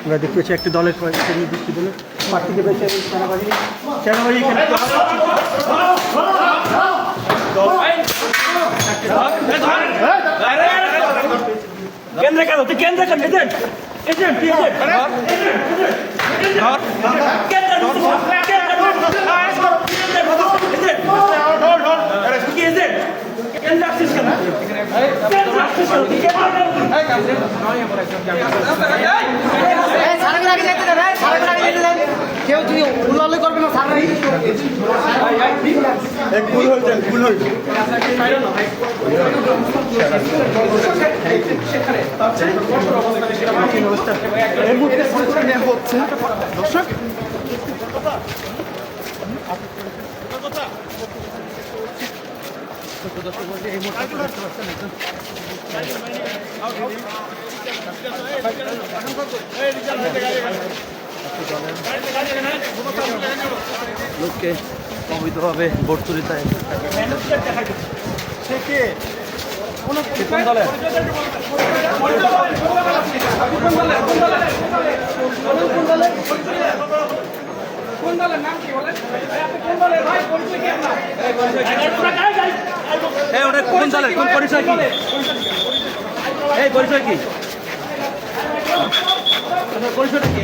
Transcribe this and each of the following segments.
আমরা দেখতে পাচ্ছি একটি দলের দুটি দলের প্রার্থীকে পেয়েছে সেনাবাহিনী কেন্দ্র কেন তুই কেন্দ্র কেন এজেন্ট এজেন্ট কেউ তুই উল্লাল করবে না ভুল হয়েছে ভুল হয়েছে এই মুহূর্তে হচ্ছে দর্শক এই লোককে অবৈধভাবে ভোট তুলিতে কোন দলে কোন দলের কোন পরিচয় কি এই পরিচয় কি পরিচয়টা কি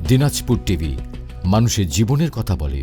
দিনাজপুর টিভি মানুষের জীবনের কথা বলে।